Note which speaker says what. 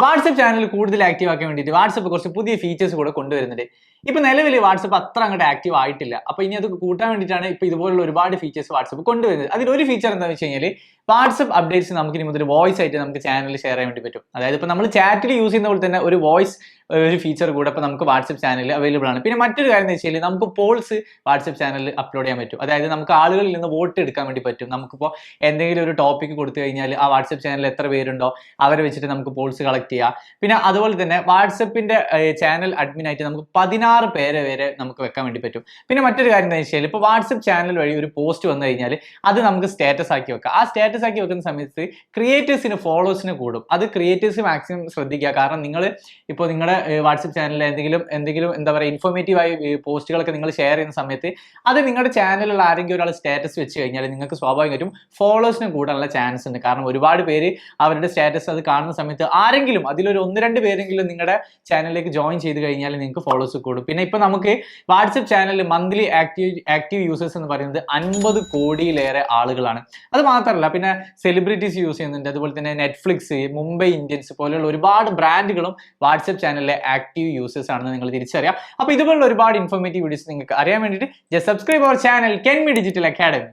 Speaker 1: WhatsApp channel കൂടുതൽ active ആക്കാൻ വേണ്ടിയിട്ട് വാട്സ്ആപ്പ് കുറച്ച് പുതിയ ഫീച്ചേഴ്സ് കൂടെ കൊണ്ടുവരുന്നുണ്ട്. ഇപ്പൊ നിലവിൽ വാട്സ്ആപ്പ് അത്ര അങ്ങോട്ട് ആക്റ്റീവ് ആയിട്ടില്ല. അപ്പൊ ഇനി അത് കൂട്ടാൻ വേണ്ടിയിട്ടാണ് ഇപ്പൊ ഇതുപോലുള്ള ഒരുപാട് ഫീച്ചേഴ്സ് വാട്സ്ആപ്പ് കൊണ്ടുവരുന്നത്. അതിലൊരു ഫീച്ചർ എന്താണെന്ന് വെച്ച് കഴിഞ്ഞാൽ വാട്സ്ആപ്പ് അപ്ഡേറ്റ്സ് നമുക്ക് ഇനി മുതൽ വോയിസ് ആയിട്ട് നമുക്ക് ചാനലിൽ ഷെയർ ചെയ്യാൻ വേണ്ടി പറ്റും. അതായത് ഇപ്പൊ നമ്മൾ ചാറ്റിൽ യൂസ് ചെയ്യുന്ന പോലെ തന്നെ ഒരു വോയിസ് ഒരു ഫീച്ചർ കൂടെ ഇപ്പൊ നമുക്ക് വാട്സ്ആപ്പ് ചാനലിൽ അവൈലബിൾ ആണ്. പിന്നെ മറ്റൊരു കാര്യം എന്ന് വെച്ചാൽ നമുക്ക് പോൾസ് വാട്സ്ആപ്പ് ചാനലിൽ അപ്ലോഡ് ചെയ്യാൻ പറ്റും. അതായത് നമുക്ക് ആളുകളിൽ നിന്ന് വോട്ട് എടുക്കാൻ വേണ്ടി പറ്റും. നമുക്കിപ്പോൾ എന്തെങ്കിലും ഒരു ടോപ്പിക് കൊടുത്തു കഴിഞ്ഞാൽ ആ വാട്സ്ആപ്പ് ചാനലിൽ എത്ര പേരുണ്ടോ അവരെ വെച്ചിട്ട് നമുക്ക് പോൾസ് കളക്ട് ചെയ്യാം. പിന്നെ അതുപോലെ തന്നെ വാട്സ്ആപ്പിന്റെ ചാനൽ അഡ്മിൻ ആയിട്ട് നമുക്ക് 16 പേരെ വരെ നമുക്ക് വെക്കാൻ വേണ്ടി പറ്റും. പിന്നെ മറ്റൊരു കാര്യം എന്താ വെച്ചാൽ ഇപ്പോൾ വാട്സ്ആപ്പ് ചാനൽ വഴി ഒരു പോസ്റ്റ് വന്നു കഴിഞ്ഞാൽ അത് നമുക്ക് സ്റ്റാറ്റസ് ആക്കി വെക്കാം. ആ സ്റ്റാറ്റസ് ആക്കി വെക്കുന്ന സമയത്ത് ക്രിയേറ്റേഴ്സിന് ഫോളോവേഴ്സിന് കൂടും. അത് ക്രിയേറ്റേഴ്സ് മാക്സിമം ശ്രദ്ധിക്കുക. കാരണം നിങ്ങൾ ഇപ്പോൾ നിങ്ങളുടെ വാട്സ്ആപ്പ് ചാനലിൽ എന്തെങ്കിലും എന്താ പറയുക ഇൻഫോർമേറ്റീവ് ആയ പോസ്റ്റുകളൊക്കെ നിങ്ങൾ ഷെയർ ചെയ്യുന്ന സമയത്ത് അത് നിങ്ങളുടെ ചാനലിലുള്ള ആരെങ്കിലും ഒരാൾ സ്റ്റാറ്റസ് വെച്ച് കഴിഞ്ഞാൽ നിങ്ങൾക്ക് സ്വാഭാവികമായിട്ടും ഫോളോവേഴ്സിന് കൂടാനുള്ള ചാൻസ് ഉണ്ട്. കാരണം ഒരുപാട് പേര് അവരുടെ സ്റ്റാറ്റസ് അത് കാണുന്ന സമയത്ത് ആരെങ്കിലും അതിലൊരു 1-2 പേരെങ്കിലും നിങ്ങളുടെ ചാനലിലേക്ക് ജോയിൻ ചെയ്ത് കഴിഞ്ഞാൽ നിങ്ങൾക്ക് ഫോളോവേഴ്സ് കൂടും. പിന്നെ ഇപ്പൊ നമുക്ക് വാട്സ്ആപ്പ് ചാനലിൽ മന്ത്ലി ആക്റ്റീവ് യൂസേഴ്സ് എന്ന് പറയുന്നത് 50 കോടിയിലേറെ ആളുകളാണ്. അത് മാത്രമല്ല പിന്നെ സെലിബ്രിറ്റീസ് യൂസ് ചെയ്യുന്നുണ്ട്. അതുപോലെ തന്നെ നെറ്റ്ഫ്ലിക്സ്, മുംബൈ ഇന്ത്യൻസ് പോലെയുള്ള ഒരുപാട് ബ്രാൻഡുകളും വാട്സ്ആപ്പ് ചാനലിലെ ആക്റ്റീവ് യൂസേഴ്സ് ആണെന്ന് നിങ്ങൾ തിരിച്ചറിയാം. അപ്പോൾ ഇതുപോലുള്ള ഒരുപാട് ഇൻഫോർമേറ്റീവ് വീഡിയോസ് നിങ്ങൾക്ക് അറിയാൻ വേണ്ടിയിട്ട് just subscribe our channel Kenmi Digital academy.